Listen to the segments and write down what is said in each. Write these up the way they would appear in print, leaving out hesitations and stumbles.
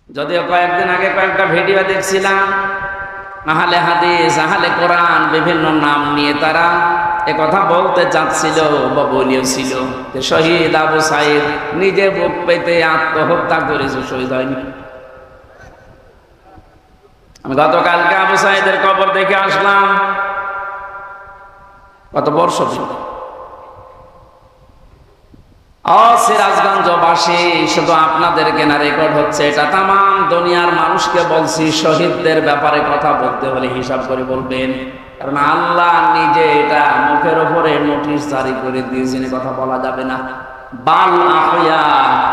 যদিও কয়েকদিন আগে কয়েকটা ভিডিও দেখছিলাম, আহলে হাদিস, আহলে কোরআন বিভিন্ন নাম নিয়ে তারা কথা বলতে চাচ্ছিল বা বলিয়েছিল যে শহীদ আবু সাইদ নিজে বুক পেতে আত্মহত্যা করেছে, শহীদ হয়নি। আমি গতকালকে আবু সাইদের কবর দেখে আসলাম। কত বর্ষ সিরাজগঞ্জবাসী, শুধু আপনাদেরকে না রেকর্ড হচ্ছে, এটা তাম দুনিয়ার মানুষকে বলছি, শহীদদের ব্যাপারে কথা বলতে হলে হিসাব করে বলবেন, কারণ আল্লাহ নিজে এটা মুখের উপরে নোটিশ জারি করে দিয়েছেন, কথা বলা যাবে না। বাল আহইয়া,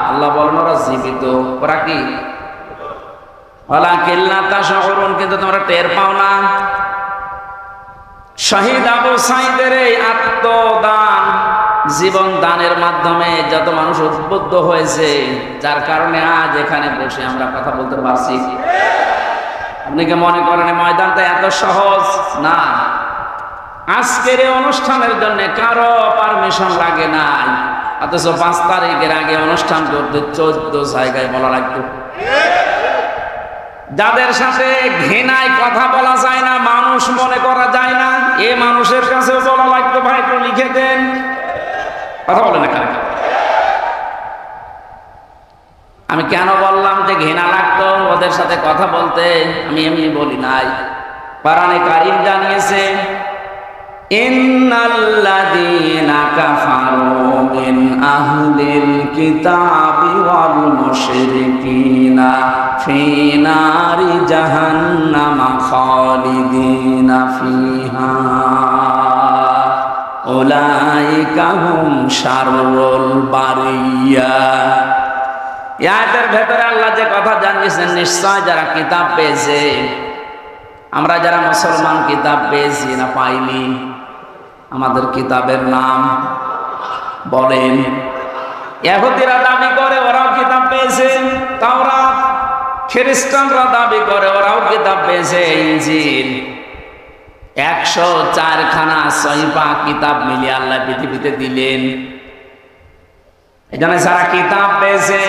আল্লাহ বলেন ওরা জীবিত, ওরা কি ওয়ালাকিল্লা তাশউরুন, কিন্তু তোমরা টের পাও না। শহীদ আবু সাইদের এই আত্মদান, জীবন দানের মাধ্যমে যত মানুষ উদ্বুদ্ধ হয়েছে, যার কারণে আজ এখানে বসে আমরা কথা বলতে পারছি। আপনি কি মনে করেন ময়দানটা এত সহজ না? আজকের এই অনুষ্ঠানের জন্য কারো পারমিশন লাগে না, অথচ 5 তারিখের আগে অনুষ্ঠান করতে 14 জায়গায় বলা লাগতো। যাদের সাথে ঘৃণায় কথা বলা যায় না, মানুষ মনে করা যায় না, এ মানুষের কাছেও বলা লাগতো ভাই একটু লিখে দেন। কথা বলে না কারণ আমি কেন বললাম যে ঘৃণা লাগতো ওদের সাথে কথা বলতে? আমি এমনি বলি নাই, কোরআনে কারীম জানিয়েছে ইন্নাল্লাযীনা কাফারু মিন আহলিল কিতাবি ওয়াল মুশরিকিনা ফি নারি জাহান্নামা খালিদিনা ফিহা উলাইকা হুম শাররুল বারিয়া। এই আয়াতের ভেতরে আল্লাহ যে কথা জানিয়েছেন, নিশ্চয় যারা কিতাব পেয়েছে, আমরা যারা মুসলমান কিতাব পেয়েছি না পাইনি? আমাদের কিতাবের নাম বলেন। ইহুদিরা দাবি করে ওরাও কিতাব পেয়েছে তাওরাত, খ্রিস্টানরা দাবি করে ওরাও কিতাব পেয়েছে ইনজিল। 104 খানা সহিফা কিতাব মিলিয়ে আল্লাহ পৃথিবীতে দিলেন। এখানে যারা কিতাব পেয়েছে,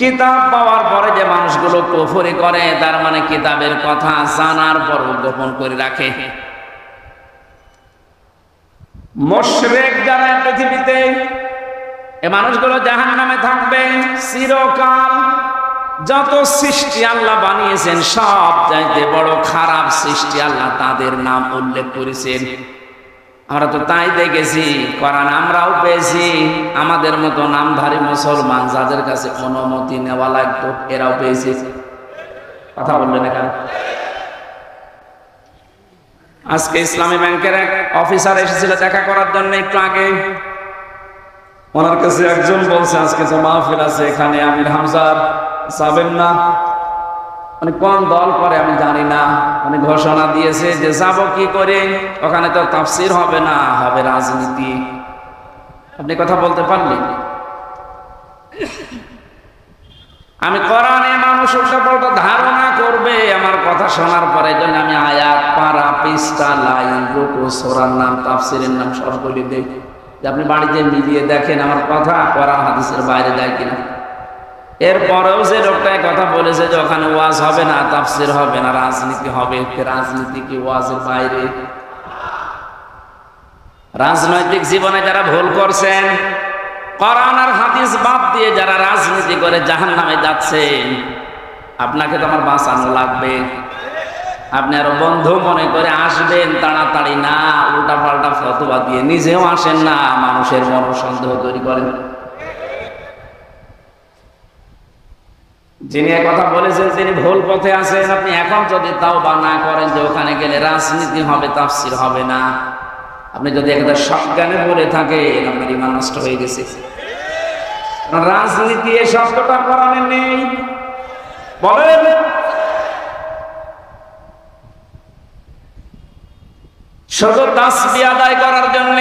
কিতাব পাওয়ার পরে যে মানুষগুলো কুফরি করে, তার মানে কিতাবের কথা জানার পর গোপন করে রাখে। মুশরিক যারা পৃথিবীতে, এই মানুষগুলো জাহান্নামে থাকবে চিরকাল। যত সৃষ্টি আল্লাহ বানিয়েছেন, সব চাইতে বড় খারাপ সৃষ্টি আল্লাহ তাদের নাম উল্লেখ করেছেন। আমরা তো তাই দেখেছি, কোরআন আমরাও পেয়েছি। আমাদের মতো নামধারী মুসলমান যাদের কাছে অনুমতি নেওয়া লাগতো, এরাও পেয়েছে। কথা বললেন এখানে। আজকে ইসলামী ব্যাংকের এক অফিসার এসেছিল দেখা করার জন্য একটু আগে। ওনার কাছে একজন বলছে আজকে তো মাহফিল আছে এখানে, আমির হামজার যাবেন না? মানে কোন দল করে আমি জানি না, মানে ঘোষণা দিয়েছে যে যাব কি করে, ওখানে তো তাফসীর হবে না, হবে রাজনীতি। আপনি কথা বলতে পারলেন? আমি কোরআনে মানুষ উল্টাপাল্টা ধারণা করবে আমার কথা শোনার পরে, জন্য আমি আয়াত, পারা, পৃষ্ঠা, লাইন, রুকু, সূরার নাম, তাফসীরের নাম সব বলে দেই, যে আপনি বাড়িতে মিলিয়ে দেখেন আমার কথা কোরআন হাদিসের বাইরে যায় কিনা। এরপরেও যে লোকটাই কথা বলেছে যে ওখানে ওয়াজ হবে না, তাফসীর হবে না, রাজনীতি হবে, রাজনীতি কি ওয়াজের বাইরে? রাজনৈতিক জীবনে যারা ভুল করছেন, কোরআন আর হাদিস বাদ দিয়ে যারা রাজনীতি করে জাহান্নামে যাচ্ছেন, আপনাকে তো আমার বাঁচানো লাগবে। আপনি আরো বন্ধু মনে করে আসবেন তাড়াতাড়ি না, উল্টা পাল্টা ফতোয়া দিয়ে নিজেও আসেন না, মানুষের মন সন্দেহ তৈরি করেন। যিনি কথা বলেছেন তিনি ভুল পথে আছেন। আপনি এখন যদি তাওবা না করেন যে ওখানে গেলে রাজনীতি হবে, তাফসীর হবে না, আপনি যদি একটা সজ্ঞানে বলে থাকেন, আপনার ঈমান নষ্ট হয়ে গেছে। রাজনীতি এই শব্দটা কোরআনে নেই। বলেন শুধু তাসবিহ আদায় করার জন্য,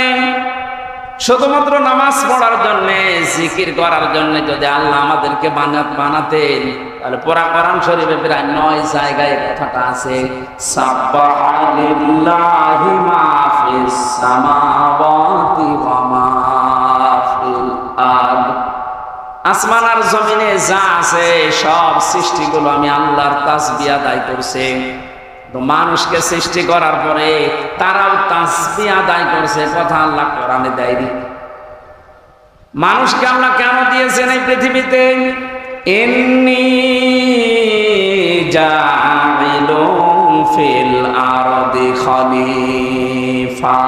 শুধুমাত্র নামাজ পড়ার জন্য, জিকির করার জন্য যদি আল্লাহ আমাদেরকে বানাতেন, তাহলে পুরা কোরআন শরীফে প্রায় 9 জায়গায় কথাটা আছে, সাব্বাহা লিল্লাহি মা ফিস সামাওয়াতি ওয়া মা ফিল আরদ। আসমান আর জমিনে যা আছে সব সৃষ্টিগুলো আমি আল্লাহর তাসবিহ আদায় করছে। তো মানুষকে সৃষ্টি করার পরে তারাও তাসবিহ আদায় করছে, কথা আল্লাহ কোরআনে দেয়নি। মানুষকে আল্লাহ কেন দিয়েছেন এই পৃথিবীতে? ইন্নী জাইলুন ফিল আরদি খলিফা,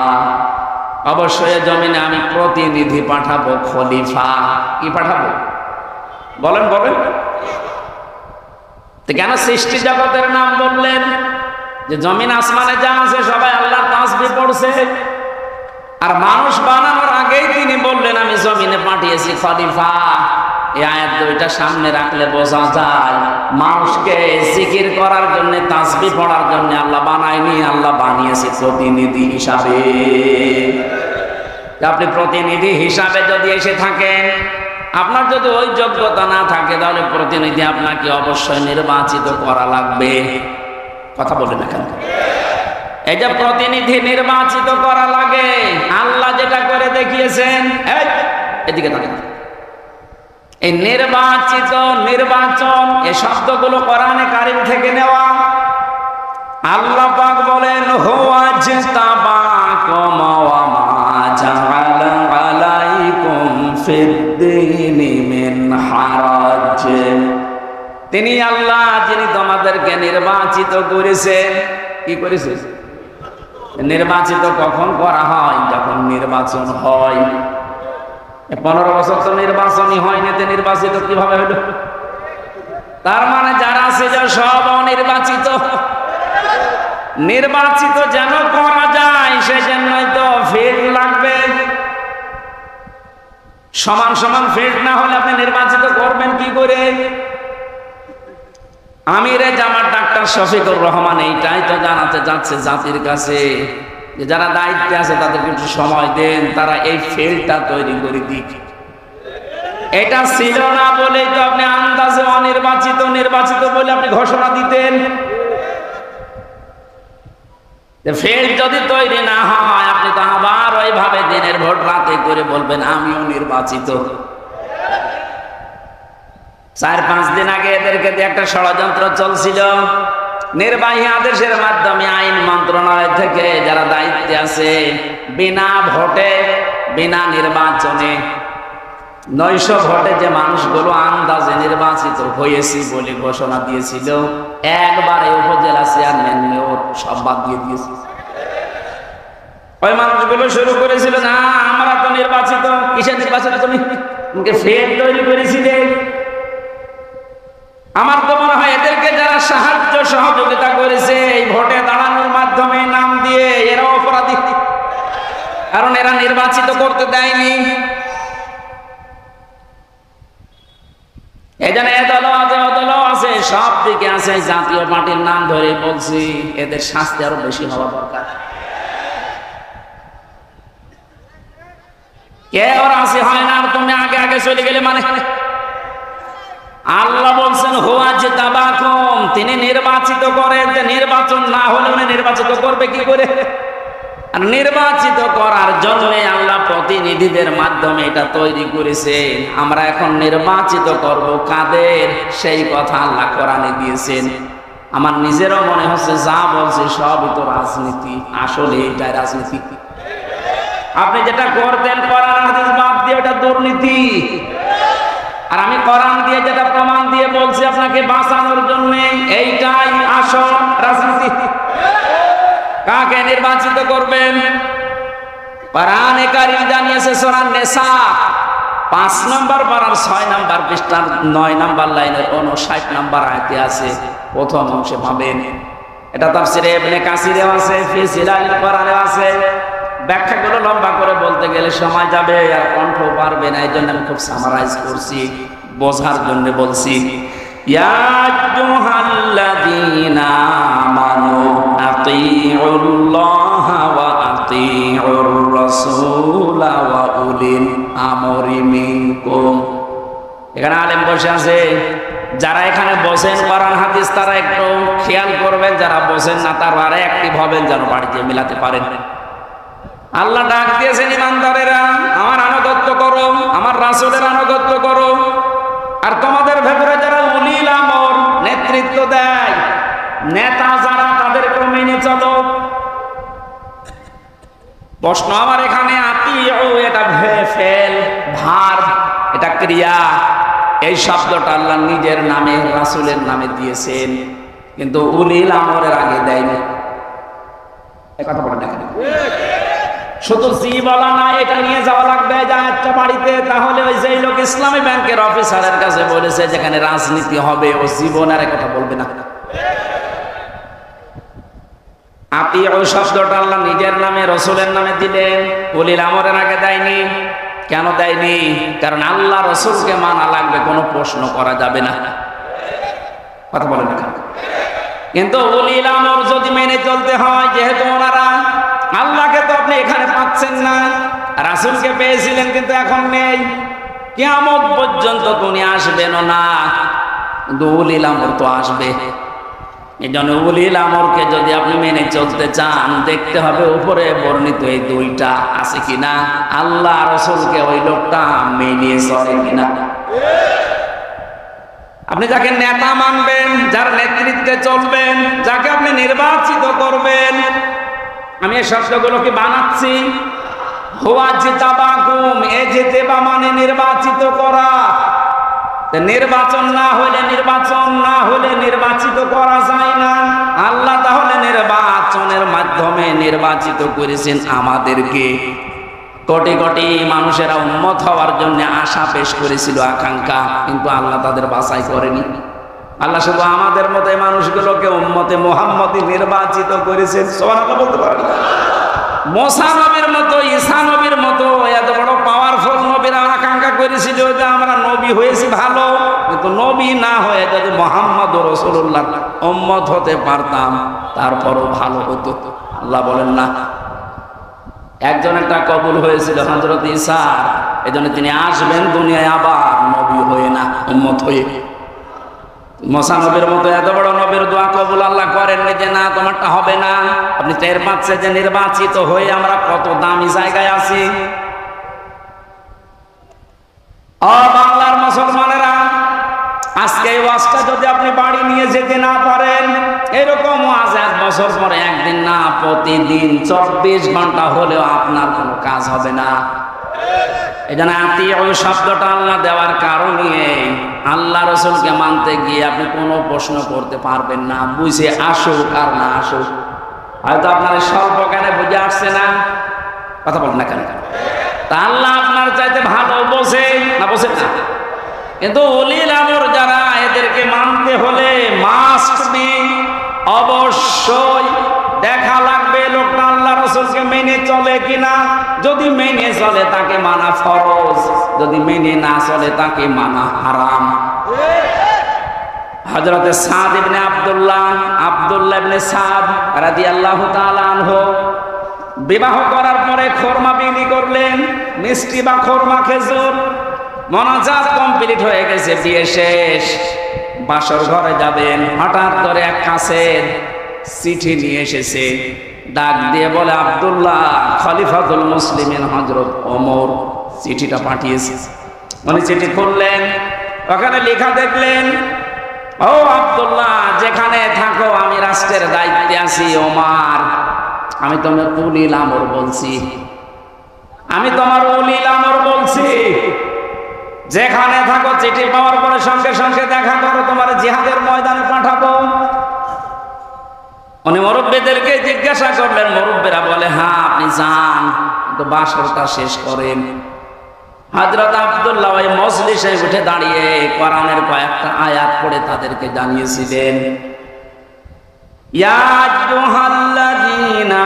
অবশ্যই জমিনে আমি প্রতিনিধি পাঠাবো, খলিফা। কি পাঠাবো বলেন বলেন? তো কেন সৃষ্টি জগতের নাম বললেন? যে জমিন আসমানে যা আছে সবাই আল্লাহর তাসবিহ পড়ছে, আর মানুষ বানানোর আগেই তিনি বললেন আমি জমিনে পাঠিয়েছি খলিফা। এই আয়াত দুইটা সামনে রাখলে বোঝা যায় মানুষকে জিকির করার জন্য, তাসবিহ পড়ার জন্য আল্লাহ বানায়নি, আল্লাহ বানিয়েছে প্রতিনিধি হিসাবে। আপনি প্রতিনিধি হিসাবে যদি এসে থাকেন, আপনার যদি ওই যোগ্যতা না থাকে, তাহলে প্রতিনিধি আপনাকে অবশ্যই নির্বাচিত করা লাগবে। কথা বলেন না কেন? এই যে প্রতিনিধি নির্বাচিত করা লাগে, আল্লাহ যেটা করে দেখিয়েছেন, এদিকে তাকান। এই নির্বাচিত, নির্বাচন, এই শব্দগুলো কোরআনে কারীম থেকে নেওয়া। আল্লাহ পাক বলেন হুয়া জিতাবাকুম ওয়া মা জাআলা আলাইকুম ফিদ-দীনি মিন হারাজ। তিনি আল্লাহ যিনি তোমাদেরকে নির্বাচিত করেছেন। কি করেছেন? নির্বাচিত কখন করা হয়? যখন নির্বাচন হয়। 15 বছর তো নির্বাচনই হয়নি, তো নির্বাচিত কিভাবে হলো? তার মানে যারা আছে যে সব অনির্বাচিত। নির্বাচিত যেন করা যায় সেজন্যই তো ফিল্ড লাগবে। সমান সমান ফিল্ড না হলে আপনি নির্বাচিত করবেন কি করে? আমিরে জামাত ডাক্তার শফিকুর রহমান এইটাই তো জানাতে যাচ্ছে জাতির কাছে, যে যারা দায়িত্বে আছে তাদেরকে একটু সময় দেন, তারা এই ফিল্ডটা তৈরি করে দিক। এটা ছিল না বলেই তো আপনি আন্দাজে অনির্বাচিত, নির্বাচিত বলে আপনি ঘোষণা দিতেন। ফিল্ড যদি তৈরি না হয়, আপনি তো আবার ওইভাবে দিনের ভোট রাতে করে বলবেন আমিও নির্বাচিত। 4-5 দিন আগে এদেরকে দিয়ে একটা ষড়যন্ত্র চলছিল। নির্বাহী আদেশের মাধ্যমে আইন মন্ত্রণালয় থেকে যারা দায়িত্বে আছে, বিনা ভোটে, বিনা নির্বাচনে 900 ভোটে যে মানুষগুলো আন্দাজে নির্বাচিত হয়েছি বলে ঘোষণা দিয়েছিল, একবারে উপজেলা চেয়ারম্যান মেয়র সব বাদ দিয়ে দিয়েছে। ওই মানুষগুলো শুরু করেছিল না আমরা তো নির্বাচিত। কিসের নির্বাচিত? তুমি ফের তৈরি করেছিলে। আমার তো মনে হয় এদেরকে যারা সাহায্য সহযোগিতা করেছে এই ভোটে দাঁড়ানোর মাধ্যমে নাম দিয়ে, এরা অপরাধী, কারণ এরা নির্বাচিত করতে দেয়নি। এখানে এদল আছে, অদল আছে, সব দিকে আছে। জাতীয় পার্টির নাম ধরে বলছি, এদের শাস্তি আরো বেশি হওয়া দরকার। কে ওরা আছে হয় না, তুমি আগে আগে চলে গেলে মানে? আল্লাহ বলছেন হুয়া জিতাবাকুম, তিনি নির্বাচিত করেন। নির্বাচন না হলে উনি নির্বাচিত করবে কি করে? আর নির্বাচিত করার জন্য আল্লাহ প্রতিনিধিদের মাধ্যমে এটা তৈরি করেছে। আমরা এখন নির্বাচিত করব কাদের, সেই কথা আল্লাহ কোরআনে দিয়েছেন। আমার নিজেরও মনে হচ্ছে যা বলছে সবই তো রাজনীতি। আসলে এটা রাজনীতি। আপনি যেটা করতেন কোরআন হাদিস বাদ দিয়ে, ওটা দুর্নীতি। আর আমি কোরআন দিয়ে যেটা প্রমাণ দিয়ে বলছি আপনাকে বাঁচানোর জন্য, এইটাই আসল রাজনীতি। কাকে নির্বাচিত করবেন? কোরআনে কারীম জানিয়েছে সূরা নিসা 5 নম্বর পারার 6 নম্বর পৃষ্ঠার 9 নম্বর লাইনের 59 নম্বর আয়াতে আছে। প্রথম অংশে পাবেন। এটা তাফসীরে ইবনে কাসিরে আছে, ফি জিলাল কোরআনে আছে। ব্যাখ্যাগুলো লম্বা করে বলতে গেলে সময় যাবে, আর কণ্ঠ পারবে না। এই জন্য আমি খুব সামারাইজ করছি, বোঝার জন্য বলছি। ইয়া আইয়ুহাল্লাযীনা আমানু আতিউল্লাহ ওয়া আতিউর রাসূল ওয়া উলিল আমরি মিনকুম। এখানে আলেম বসে আছে, যারা এখানে বসেন কোরআন হাদিস তারা একটু খেয়াল করবেন, যারা বসেন না তারা আরে অ্যাক্টিভ হবেন, যেন বাড়িতে মিলাতে পারেন। আল্লাহ ডাক দিয়েছেন ইমানদারেরা আমার আনুগত্য করো, আমার রাসূলের আনুগত্য করো। আর তোমাদের ভেতরে যারা উলিল আমর নেতৃত্ব দেয়, নেতা যারা, তাদেরকে মেনে চলো। প্রশ্ন আমার এখানে, আতিউ এটা ফেল, ভার্ব, এটা ক্রিয়া। এই শব্দটা আল্লাহ নিজের নামে, রাসূলের নামে দিয়েছেন, কিন্তু উলিল আমরের আগে দেয়নি। এই কথা বলেন না কেন? শুধু জি বলা না, এটা নিয়ে যাওয়া লাগবে যে একটা বাড়িতে, তাহলে ওই যে লোক ইসলামী ব্যাংকের অফিসারের কাছে বলেছে যেখানে রাজনীতি হবে, ও জীবনের কথা বলবে না। আতিউ শব্দটা আল্লাহ নিজের নামে, রাসূলের নামে দিলেন, উলিল আমরের আগে দেয়নি। কেন দেয়নি? কারণ আল্লাহ রাসূলকে মানা লাগবে, কোনো প্রশ্ন করা যাবে না। কথা বলেন না। কিন্তু উলিল আমর যদি মেনে চলতে হয়, যেহেতু ওনারা, আল্লাহকে তো আপনি এখানে পাচ্ছেন না, রাসূলকে পেয়েছিলেন কিন্তু এখন নেই, কিয়ামত পর্যন্ত উনি আসবেন না, কিন্তু উলিল আমর তো আসবে। এই জন্য উলিল আমরকে যদি আপনি মেনে চলতে চান, দেখতে হবে উপরে বর্ণিত এই দুইটা আছে কিনা, আল্লাহ রাসূলকে ওই লোকটা মেনে চলে কিনা। আপনি যাকে নেতা মানবেন, যার নেতৃত্বে চলবেন, যাকে আপনি নির্বাচিত করবেন, আমি এই শব্দগুলোকে বানাচ্ছি, হুয়া জিতাবাকুম, এ জিতেবা মানে নির্বাচিত করা। নির্বাচন না হলে, নির্বাচন না হলে নির্বাচিত করা যায় না। আল্লাহ তাহলে নির্বাচনের মাধ্যমে নির্বাচিত করেছেন আমাদেরকে। কোটি কোটি মানুষেরা উম্মত হওয়ার জন্য আশা পেশ করেছিল, আকাঙ্ক্ষা, কিন্তু আল্লাহ তাদের বাছাই করেনি। আল্লাহ শুধু আমাদের মতো মানুষগুলোকে উম্মতে মুহাম্মদী নির্বাচিত করেছেন। সুবহানাল্লাহ বলতে পারেন? মুসা নবীর মতো, ঈসা নবীর মতো এত বড় পাওয়ারফুল নবীরা আকাঙ্ক্ষা করেছিল যে আমরা নবী হয়েছি ভালো, কিন্তু নবী না হয়ে যদি মুহাম্মদ রাসূলুল্লাহ উম্মত হতে পারতাম তারপরও ভালো হতো। আল্লাহ বলেন না। একজনেরটা কবুল হয়েছিল হযরত ঈসা, এজন্য তিনি আসবেন দুনিয়ায় আবার নবী হয়ে না, উম্মত হয়ে। মুসা নবীর মতো এত বড় নবীর দোয়া কবুল আল্লাহ করেননি যে না তোমারটা হবে না। আপনি টের পাচ্ছেন যে নির্বাচিত হয়ে আমরা কত দামি জায়গায় আছি। ও বাংলার মুসলমানেরা, আজকে এই ওয়াজটা যদি আপনি বাড়ি নিয়ে যেতে না পারেন, এরকম ওয়াজ এক বছর পরে একদিন না, প্রতিদিন 24 ঘন্টা হলেও আপনার কোনো কাজ হবে না। এই জন্য আতিউ শব্দটা আল্লাহ দেওয়ার কারণে আল্লাহ রাসূলকে মানতে গিয়ে আপনি কোনো প্রশ্ন করতে পারবেন না, বুঝে আসুক আর না আসুক। হয়তো আপনার স্বল্প জ্ঞানে বুঝে আসছে না, কথা বলেন না কেন? তা আল্লাহ আপনার চাইতে ভালো বোঝে না, বোঝে না। কিন্তু উলিল আমর যারা, এদেরকে মানতে হলে মাস্ট বি, অবশ্যই দেখা লাগবে লোকটা আল্লাহ রাসূলকে মেনে চলে কিনা। যদি মেনে চলে তাকে মানা ফরজ, যদি মেনে না চলে তাকে মানা হারাম। হযরত সাদ ইবনে আব্দুল্লাহ ইবনে সাদ রাদিয়াল্লাহু তাআলা আনহু বিবাহ করার পরে খোরমা বিলি করলেন, মিষ্টি বা খোরমা খেজুর। মোনাজাত কমপ্লিট হয়ে গেছে, বিয়ে শেষ, বাসর ঘরে যাবেন, হঠাৎ করে এক কাছের চিঠি নিয়ে এসেছে, ডাক দিয়ে বলে আব্দুল্লাহ খলিফাতুল মুসলিমিন হযরত ওমর চিঠিটা পাঠিয়েছে। উনি চিঠি খুললেন, ওখানে লেখা দেখলেন, ও আব্দুল্লাহ যেখানে থাকো আমি রাষ্ট্রের দায়িত্বে আছি, ওমর আমি তোমার উলিল আমর বলছি, আমি তোমার উলিল আমর বলছি, যেখানে থাকো চিঠি পাওয়ার পরে সঙ্গে সঙ্গে দেখা করো, তোমার জিহাদের ময়দানে পাঠাবো। উনি মুরব্বীদেরকে জিজ্ঞাসা করলেন, মুরব্বীরা বলে হ্যাঁ আপনি যান, কিন্তু বাসরটা শেষ করেন। হযরত আব্দুল্লাহ ওই মজলিসে উঠে দাঁড়িয়ে কোরআনের কয়েকটা আয়াত পড়ে তাদেরকে জানিয়েছিলেন, ইয়া আইয়ুহাল্লাযীনা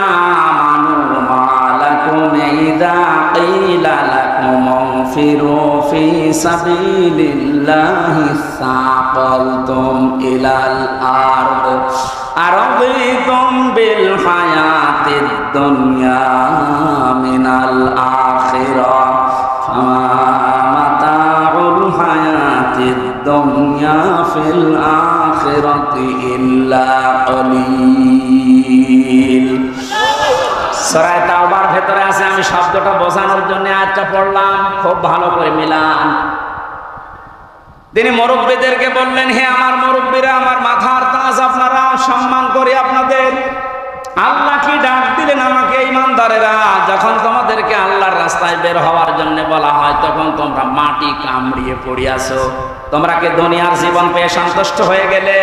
আমানু মা লাকুম ইযা ক্বিলা লাকুম ইনফিরু ফি সাবিলিল্লাহি সাকালতুম ইলাল আরদ আরাদিতুম বিল হায়াতিদ দুনিয়া মিনাল আখিরাহ ফামা মাতাউল হায়াতিদ দুনিয়া ফিল আখিরাতি ইল্লা কলিল। সূরা তাওবার ভেতরে আছে, আমি শব্দটা বোঝানোর জন্য আয়াতটা পড়লাম, খুব ভালো করে মিলান। তিনি মুরব্বীদেরকে বললেন, হে আমার মুরব্বীরা, আমার মাথার তাজ, আপনারা সম্মান করি আপনাদের। আল্লাহ কি ডাক দিলেন আমাকে, ইমানদারেরা, যখন তোমাদেরকে আল্লাহর রাস্তায় বের হওয়ার জন্য বলা হয় তখন তোমরা মাটি কামড়িয়ে পড়িয়াছো। তোমরা কি দুনিয়ার জীবন পেয়ে সন্তুষ্ট হয়ে গেলে?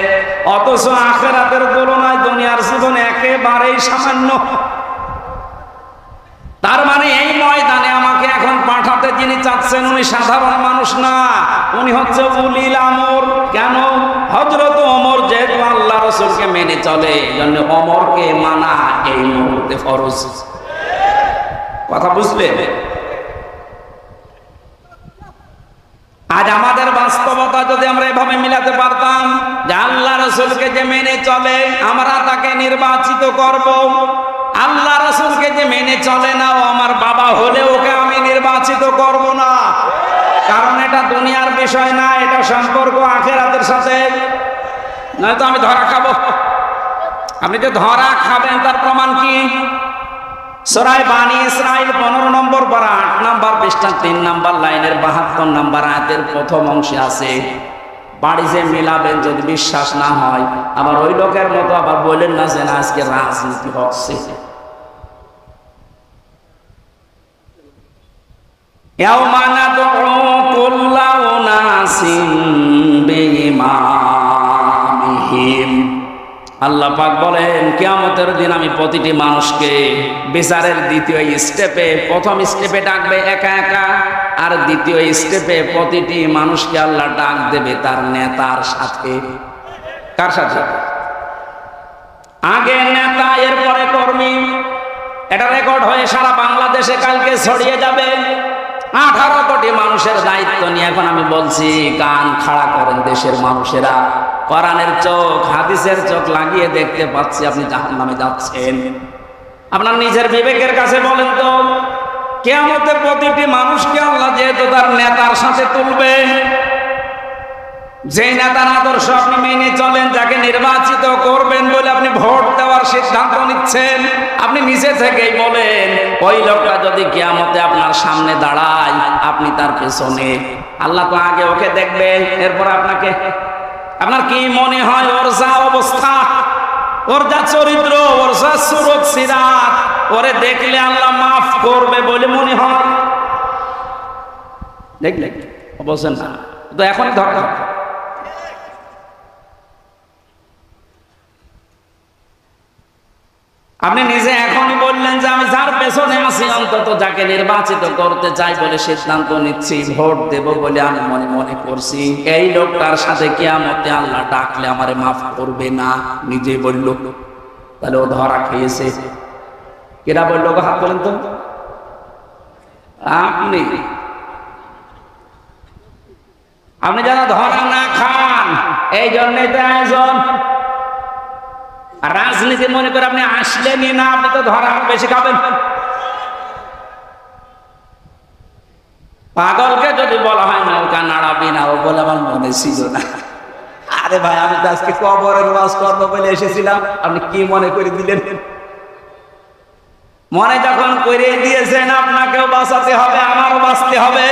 অথচ আখিরাতের তুলনায় দুনিয়ার জীবন একেবারেই সামান্য। তার মানে এই ময়দানে আমাকে এখন পাঠাতে যিনি চাচ্ছেন উনি সাধারণ মানুষ না, উনি হচ্ছে উলিল আমর। কেন? হযরত ওমর যেহেতু আল্লাহ রাসূলকে মেনে চলে, এজন্য ওমরকে মানা এই মুহূর্তে ফরজ। কথা বুঝলেন? আজ আমাদের বাস্তবতা যদি আমরা এভাবে মিলাতে পারতাম যে আল্লাহ রাসূলকে যে মেনে চলে আমরা তাকে নির্বাচিত করব, আল্লাহ রাসূলকে যে মেনে চলে না ও আমার বাবা হলে ওকে আমি নির্বাচিত করব না, কারণ এটা দুনিয়ার বিষয় না, এটা সম্পর্ক আখিরাতের সাথে। নয়তো আমি ধরা খাবো। আপনি যে ধরা খাবেন তার প্রমাণ কি? সূরা বানী ইসরাঈল 15 নম্বর পারা 8 নম্বর পৃষ্ঠা 3 নম্বর লাইনের 72 নম্বর আয়াতের প্রথম অংশে আছে, বাড়ি যে মিলাবেন যদি বিশ্বাস না হয় আবার ওই লোকের মতো আবার বলেন না যে আজকে রাজনীতি হচ্ছে। ইয়াউমা নাদউ কুল্লা উনাসিন বিইমামিহিম। আল্লাহ পাক বলেন কিয়ামতের দিন আমি প্রতিটি মানুষকে বিচারের দ্বিতীয় স্টেপে, প্রথম স্টেপে ডাকবে একা একা, আর দ্বিতীয় স্টেপে প্রতিটি মানুষকে আল্লাহ ডাক দেবে তার নেতার সাথে। কার সাথে? আগে নেতা, এরপরে কর্মী। এটা রেকর্ড হয়ে সারা বাংলাদেশে কালকে ছড়িয়ে যাবে। 18 কোটি মানুষের দায়িত্ব নিয়ে এখন আমি বলছি, কান খাড়া করেন দেশের মানুষেরা। কোরআনের চোখ, হাদিসের চোখ লাগিয়ে দেখতে পাচ্ছি আপনি জাহান্নামে যাচ্ছেন। আপনার নিজের বিবেকের কাছে বলেন তো, কিয়ামতে প্রতিটি মানুষকে আল্লাহ যেহেতু তার নেতার সাথে তুলবে, যে নেতার আদর্শ আপনি মেনে চলেন, যাকে নির্বাচিত করবেন বলে আপনি ভোট দেওয়ার সিদ্ধান্ত নিচ্ছেন, আপনি নিজে থেকেই বলেন ওই লোকটা যদি কিয়ামতে আপনার সামনে দাঁড়ায় আপনি তার পেছনে। আল্লাহ তো আগে ওকে দেখবে, এরপর আপনাকে। আপনার কি মনে হয় ওর যা অবস্থা, ওর যা চরিত্র, ওর যা সুরত সিরাত, ওরে দেখলে আল্লাহ মাফ করবে বলে মনে হয়? দেখলে বলছেন না তো, এখন ধর। আপনি নিজে এখনই বললেন যে আমি যার পেছনে আছি, অন্তত যাকে নির্বাচিত করতে চাই বলে সিদ্ধান্ত নিচ্ছি, ভোট দেব বলে আমি মনে মনে করছি, এই লোকটার সাথে কিয়ামতে আল্লাহ ডাকলে আমারে মাফ করবে না, নিজে বলল। তাহলে ও ধরা খেয়েছে। কেরা বললো? হাত বলেন তো। আপনি আপনি যেন ধরা না খান, এই জন্যই তো আয়োজন। রাজনীতি মনে করে আপনি আসলেনই না, আপনি তো ধরা বেশি খাবেন। পাগলকে যদি বলা হয় নৌকা নাড়াবি না, ও বলে আমার মনে ছিল না। আরে ভাই, আমি তো আজকে কবরের ওয়াজ করবো বলে এসেছিলাম, আপনি কি মনে করে দিলেন? মনে যখন করে দিয়েছেন আপনাকেও বাঁচাতে হবে, আমারও বাঁচতে হবে।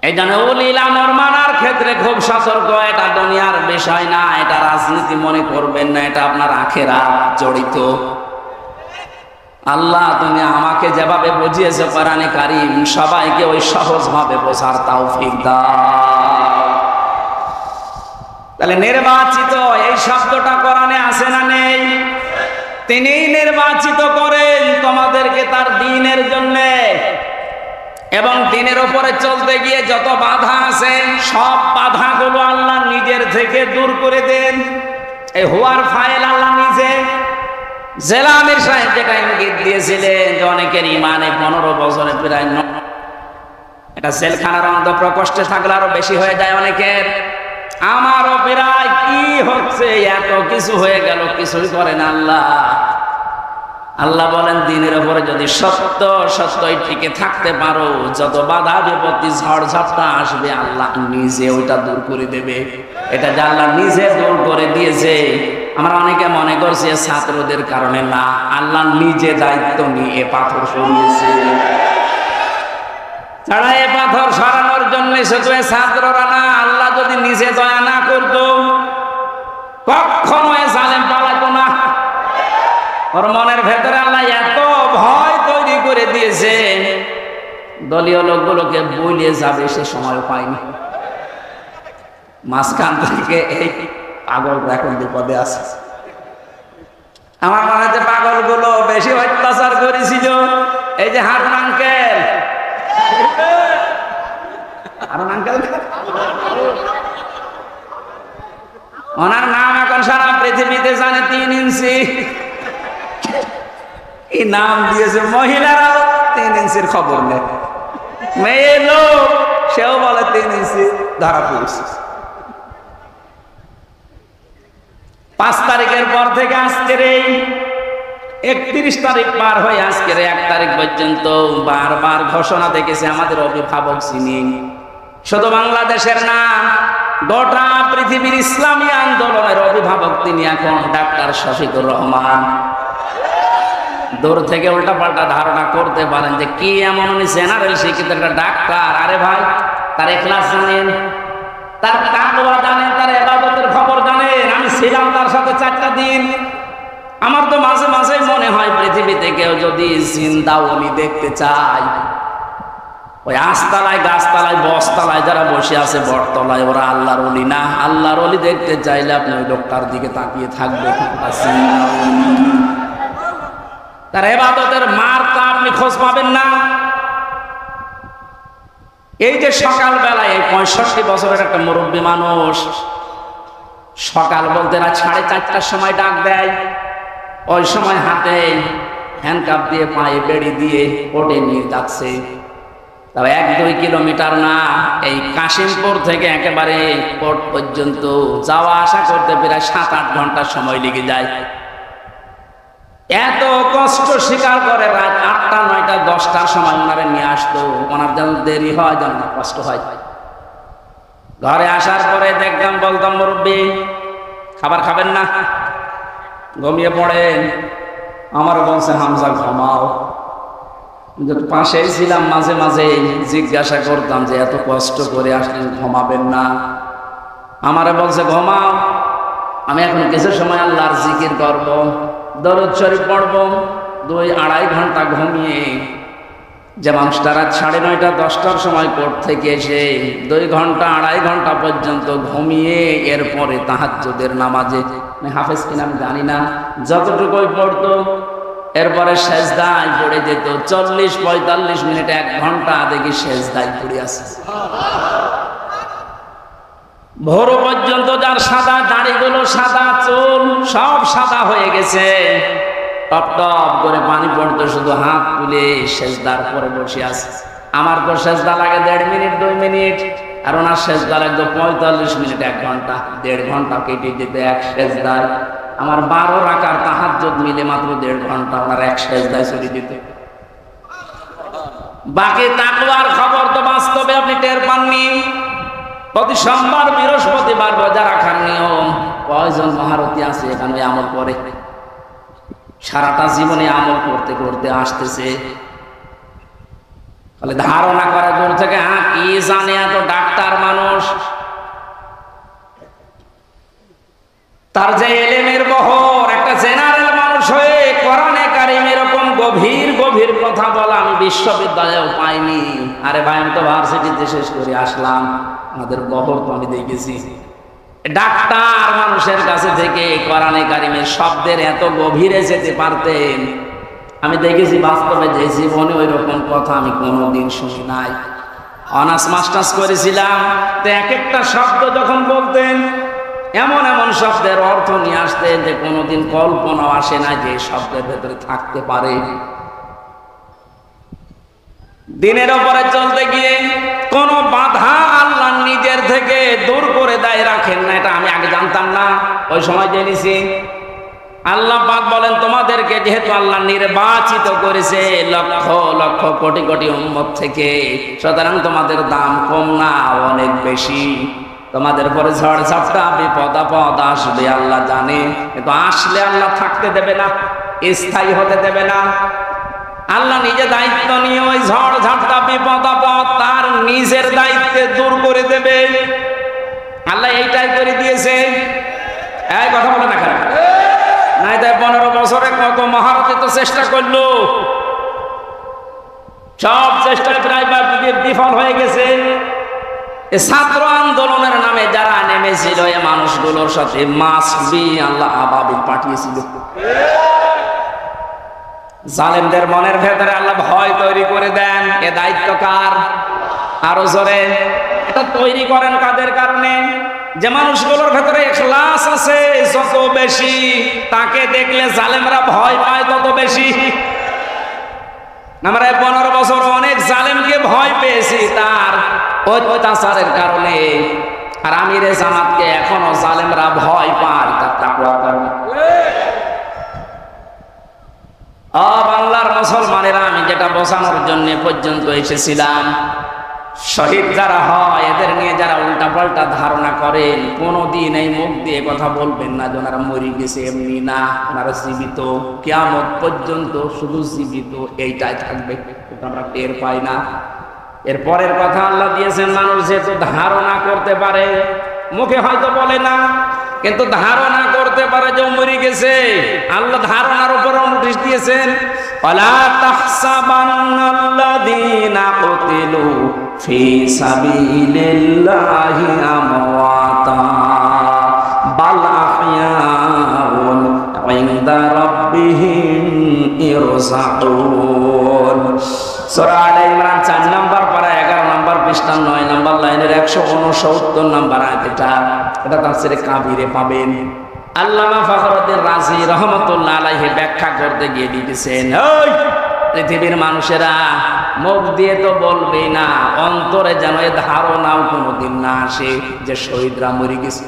এই জন্য উলিল আমর মানার ক্ষেত্রে খুব সতর্ক। এটা দুনিয়ার বিষয় না, এটা রাজনীতি মনে করবেন না, এটা আপনার আখিরাত জড়িত। আল্লাহ তুমি আমাকে যেভাবে বুঝিয়েছে কোরআনে কারীম, সবাইকে ওই সহজভাবে বোঝার তৌফিক দাও। তাহলে নির্বাচিত এই শব্দটা কোরআনে আছে না নেই? তিনিই নির্বাচিত করেন তোমাদেরকে তার দ্বীনের জন্য, এবং দ্বীনের উপরে চলতে গিয়ে যত বাধা আছে সব বাধাগুলো আল্লাহ নিজের থেকে দূর করে দেন। এই হুয়ার ফাইল আল্লাহ নিজে। জেলা আমির সাহেব যেটা ইঙ্গিত দিয়েছিলেন যে অনেকের ইমানে 15 বছরে প্রায় এটা জেলখানার অন্ত প্রকোষ্ঠে থাকলে আরো বেশি হয়ে যায় অনেকের। আমারও প্রায় কি হচ্ছে, এত কিছু হয়ে গেল, কিছুই করেন আল্লাহ। আল্লাহ বলেন দ্বীনের উপরে যদি সত্যই টিকে থাকতে পারো, যত বাধা বিপত্তি ঝড় ঝাপটা আসবে আল্লাহ নিজে ওইটা দূর করে দেবে। এটা যে আল্লাহ নিজে দূর করে দিয়েছে। আমরা অনেকে মনে করছি ছাত্রদের কারণে, না, আল্লাহ নিজে দায়িত্ব নিয়ে পাথর সরিয়েছে। ছাড়া এ পাথর সরানোর জন্য শুধু ছাত্ররা না, আল্লাহ যদি নিজে দয়া না করতো কখনো এ জালেম পালাতো না। ওর মনের ভেতরে আল্লাহ এত ভয় তৈরি করে দিয়েছে, দলীয় লোকগুলোকে বলিয়ে যাবে সে সময় পায়নি। মাঝখান থেকে এই পাগল এখন বিপদে আছে। আমার মনে হচ্ছে পাগলগুলো বেশি অত্যাচার করেছিল এই যে হারুন আঙ্কেল। হারুন আঙ্কেল ওনার নাম এখন সারা পৃথিবীতে জানে 3 ইঞ্চি। কি নাম দিয়েছে, মহিলারাও 3 ইঞ্চির খবর নেই। মেয়ে লোক সেও বলে 3 ইঞ্চি ধরা পড়েছে। 5 তারিখের পর থেকে আজকের এই 31 তারিখ পার হয়ে আজকের 1 তারিখ পর্যন্ত বারবার ঘোষণা দেখেছে আমাদের অভিভাবক যিনি, শুধু বাংলাদেশের না গোটা পৃথিবীর ইসলামী আন্দোলনের অভিভাবক তিনি এখন ডাক্তার শফিকুর রহমান। দূর থেকে উল্টাপাল্টা ধারণা করতে পারেন যে কি এমন উনি জেনারেল শিক্ষিত একটা ডাক্তার। আরে ভাই, তার ইখলাস জানেন, তার তাকওয়া জানেন, তার ইবাদতের খবর জানেন। আমি ছিলাম তার সাথে 4টা দিন। আমার তো মাঝে মাঝে মনে হয় পৃথিবীতে কেউ যদি জিন্দা ওলি দেখতে চায়, ওই আস্তালায়, গাছতলায়, বসতলায় যারা বসে আছে বটতলায়, ওরা আল্লাহর ওলি না। আল্লাহর ওলি দেখতে চাইলে আপনি ওই লোকটার দিকে তাকিয়ে থাকবে। তার ইবাদতের মারটা আপনি খোঁজ পাবেন না। এই যে সকাল বেলায় 65 বছরের একটা মুরব্বী মানুষ সকাল বলতে না 4:30টার সময় ডাক দেয়, ওই সময় হাতে হ্যান্ডকাপ দিয়ে পায়ে বেড়ি দিয়ে কোর্টে নিয়ে যাচ্ছে। তবে 1-2 কিলোমিটার না, এই কাশিমপুর থেকে একেবারে কোর্ট পর্যন্ত যাওয়া আসা করতে প্রায় 7-8 ঘন্টা সময় লেগে যায়। এত কষ্ট স্বীকার করে রাত 8টা, 9টা, 10টার সময় ওনারে নিয়ে আসতো। ওনার যেন দেরি হয়, যেন কষ্ট হয়। ঘরে আসার পরে দেখলাম, বলতাম মুরব্বী খাবার খাবেন না, ঘুমিয়ে পড়েন। আমার বলছে হামজা ঘুমাও। পাশেই ছিলাম, মাঝে মাঝে জিজ্ঞাসা করতাম যে এত কষ্ট করে আসলেন, ঘুমাবেন না? আমারে বলছে ঘুমাও, আমি এখন কিছু সময় আল্লাহর জিকির করব, দরুদ শরীফ পড়ব। 2-2.5 ঘন্টা ঘুমিয়ে যে মানুষটা রাত 9:30, 10টার সময় কোর্ট থেকে এসে 2 ঘন্টা 2.5 ঘন্টা পর্যন্ত ঘুমিয়ে এরপরে তাহাজ্জুদের নামাজে, হাফেজ কিনা আমি জানি না, যতটুকুই পড়তো এরপরে সেজদায় পড়ে যেত। 40-45 মিনিট, 1 ঘন্টা দেখি সেজদায় পড়ে আছে। ভোর পর্যন্ত যার সাদা দাড়িগুলো, সাদা চুল সব সাদা হয়ে গেছে, টপ টপ করে পানি পড়তো, শুধু হাত তুলে সেজদার পরে বসে আছে। আমার তো সেজদা লাগে 1.5 মিনিট, 2 মিনিট, আর ওনার সেজদা লাগতো 45 মিনিট, 1 ঘন্টা। 1.5 ঘন্টা কেটে যেত এক সেজদায়। আমার 12 রাকাত তাহাজ্জুদ মিলে মাত্র 1.5 ঘন্টা ওনার এক সেজদায় চলে যেত। বাকি তাকওয়ার খবর তো বাস্তবে আপনি টের পাননি। প্রতি সোমবার, বৃহস্পতিবার রোজা রাখার নিয়ম, কয়জন মহারতী আছে এখানে আমল করে? সারাটা জীবনে আমল করতে করতে আসতেছে। তাহলে ধারণা করে দূর থেকে, কি জানে এত ডাক্তার মানুষ, তার যে এলেমের বহর, একটা জেনারেল মানুষ হয়ে কোরআনে কারিম এরকম গভীর গভীর কথা বলা আমি বিশ্ববিদ্যালয়েও পাইনি। আরে ভাই, আমি তো ভার্সিটিতে শেষ করে আসলাম, আমাদের বহর তো আমি দেখেছি। ডাক্তার মানুষের কাছে থেকে কোরআনে কারিমের শব্দের এত গভীরে যেতে পারতেন আমি দেখেছি বাস্তবে, যে জীবনে ওই রকম কথা আমি কোনোদিন শুনি নাই। অনার্স মাস্টার্স করেছিলাম, তো এক একটা শব্দ যখন বলতেন, এমন এমন শব্দের অর্থ নিয়ে আসতেন যে কোনোদিন কল্পনাও আসে না যে শব্দের ভেতরে থাকতে পারে। দিনের ওপরে চলতে গিয়ে কোন বাধা আল্লাহ নিজের থেকে দূর করে দেয়, রাখেন না। এটা আমি আগে জানতাম না, ওই সময় জেনেছি। আল্লাহ পাক বলেন, তোমাদেরকে যেহেতু আল্লাহ নির্বাচিত করেছে লক্ষ লক্ষ কোটি কোটি উম্মত থেকে, সুতরাং তোমাদের দাম কম না, অনেক বেশি। তোমাদের পরে ঝড় ঝাপটা, বিপদ আপদ আসবে আল্লাহ জানে, কিন্তু আসলে আল্লাহ থাকতে দেবে না, স্থায়ী হতে দেবে না। আল্লাহ নিজে দায়িত্ব নিয়ে ওই ঝড় ঝাপটা বিপদ আপদ তার নিজের দায়িত্বে দূর করে দেবে। আল্লাহ এইটাই করে দিয়েছে। এই কথা বলে না কেন? নাই তাই 15 বছরে কত মহারথী তো চেষ্টা করলো, সব চেষ্টায় প্রায় বিফল হয়ে গেছে। ছাত্র আন্দোলনের নামে যারা নেমেছিল এই মানুষগুলোর সাথে মাসবি আল্লাহ আবাবিল পাঠিয়েছিল। জালেমদের মনের ভেতরে আল্লাহ ভয় তৈরি করে দেন। এ দায়িত্ব কার? আরো জোরে। এটা তৈরি করেন কাদের কারণে? যে মানুষগুলোর ভেতরে ইখলাস আছে যত বেশি, তাকে দেখলে জালেমরা ভয় পায় তত বেশি। আমরা 15 বছর অনেক জালেমকে ভয় পেয়েছি তার অত্যাচারের কারণে, আর আমিরে জামাতকে এখনো জালেমরা ভয় পায় তার তাকওয়ার কারণে। বাংলার মুসলমানেরা, আমি যেটা বোঝানোর জন্য পর্যন্ত এসেছিলাম, শহীদ যারা হয় এদের নিয়ে যারা উল্টাপাল্টা ধারণা করেন, কোনদিন এই মুখ দিয়ে কথা বলবেন না যে ওনারা মরে গেছে, এমনি না, ওনারা জীবিত, কিয়ামত পর্যন্ত শুধু জীবিত এইটাই থাকবে। আমরা টের পাই না। এর পরের কথা আল্লাহ দিয়েছেন, মানুষ যেহেতু ধারণা করতে পারে, মুখে হয়তো বলে না, কিন্তু ধারণা করতে পারে যে মরে গেছে। আল্লাহ ধারণার উপর নোটিশ দিয়েছেন, ওয়ালা তাহসাবান্নাল্লাযীনা কুতিলু ফি সাবিলিল্লাহি আমওয়াতা বাল আহইয়াউন ইনদা রাব্বিহিম ইরযাকুন। সূরা আলে ইমরান 4 নম্বর পারা 11 নম্বর পৃষ্ঠা 9 নম্বর লাইনের 169 নম্বর আয়াত। এটা তাফসীরে কাবীরে পাবেন। আল্লামা ফখরুদ্দিন রাজি রহমাতুল্লাহ আলাইহি ব্যাখ্যা করতে গিয়ে লিখেছেন, ওই পৃথিবীর মানুষেরা মুখ দিয়ে তো বলবেই না, অন্তরে যেন এ ধারণাও কোনোদিন না আসে যে শহীদরা মরে গেছে।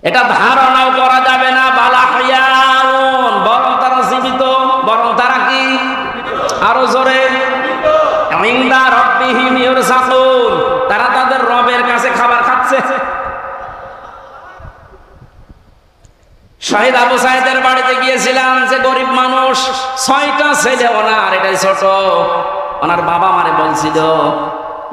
এটা ধারণাও করা যাবে না। বালাহিয়াউন, বরং তারা জীবিত, বরং তারা কি? আরো জোরে। ইনদা রাব্বিহিম ইরযাকুন, তারা তাদের রবের কাছে খাবার খাচ্ছে। শহীদ আবু সাইদের বাড়িতে গিয়েছিলাম, যে গরিব মানুষ, 6টা ছেলে ওনার, এটাই ছোট। ওনার বাবা মারে বলছিল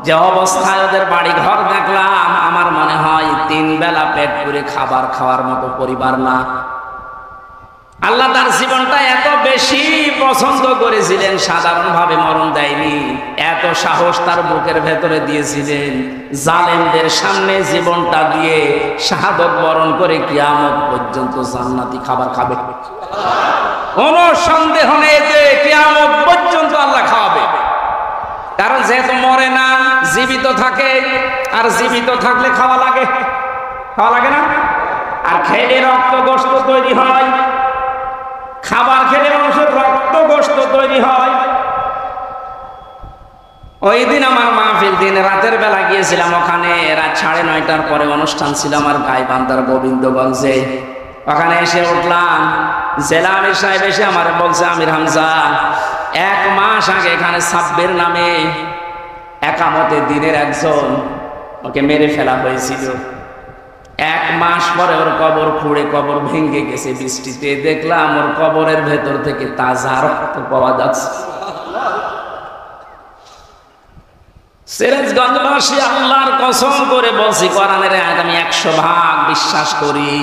যে অবস্থায় ওদের বাড়ি ঘর দেখলাম, আমার মনে হয় 3 বেলা পেট পুরে খাবার খাওয়ার মতো পরিবার না। আল্লাহ তার জীবনটা এত বেশি পছন্দ করেছিলেন, সাধারণভাবে মরণ দেয়নি। এত সাহস তার বুকের ভেতরে দিয়েছিলেন, জালেমদের সামনে জীবনটা দিয়ে শাহাদত বরণ করে কিয়ামত পর্যন্ত জান্নাতি খাবার খাবে। কোনো সন্দেহ নেই যে কিয়ামত পর্যন্ত আল্লাহ খাওয়াবে। কারণ যেহেতু মরে না, জীবিত থাকে, আর জীবিত থাকলে খাওয়া লাগে। খাওয়া লাগে না? আর খেলে রক্ত গোশত তৈরি হয়। খাবার খেলে মানুষের রক্ত গোশত তৈরি হয়। ওই দিন আমার মাহফিল, দিন রাতের বেলা গিয়েছিলাম ওখানে, রাত 9:30টার পরে অনুষ্ঠান ছিল আমার গাইবান্ধার গোবিন্দগঞ্জে। ওখানে এসে উঠলাম, জেলা আমির সাহেব এসে আমার বলছে, আমির হামজা, 1 মাস আগে এখানে সাব্বির নামে একামতে দিনের একজন, ওকে মেরে ফেলা হয়েছিল। 1 মাস পরে ওর কবর খুঁড়ে কবর ভেঙে গেছে বৃষ্টিতে। দেখলাম ওর কবরের ভেতর থেকে তাজা রক্ত পাওয়া যাচ্ছে। সিরাজগঞ্জবাসী, আল্লাহর কসম করে বলছি, কোরআনের আয়াত আমি 100% বিশ্বাস করি।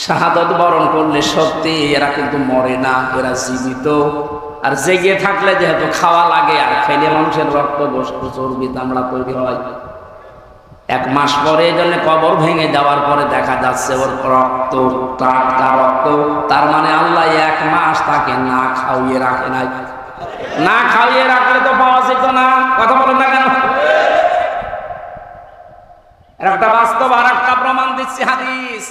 শাহাদত বরণ করলে সত্যি এরা কিন্তু মরে না, এরা জীবিত। আর জেগে থাকলে যেহেতু খাওয়া লাগে, আর খেলে মানুষের রক্ত গোশত চর্বি চামড়া তৈরি হয়। 1 মাস পরে এই জন্য কবর ভেঙে যাওয়ার পরে দেখা যাচ্ছে ওর রক্ত, টাটকা রক্ত। তার মানে আল্লাহ 1 মাস তাকে না খাওয়িয়ে রাখে নাই। না খাওয়িয়ে রাখলে তো পাওয়া যেত না। কথা বলেন না কেন? একটা বাস্তব আর একটা প্রমাণ দিচ্ছি, হাদিস।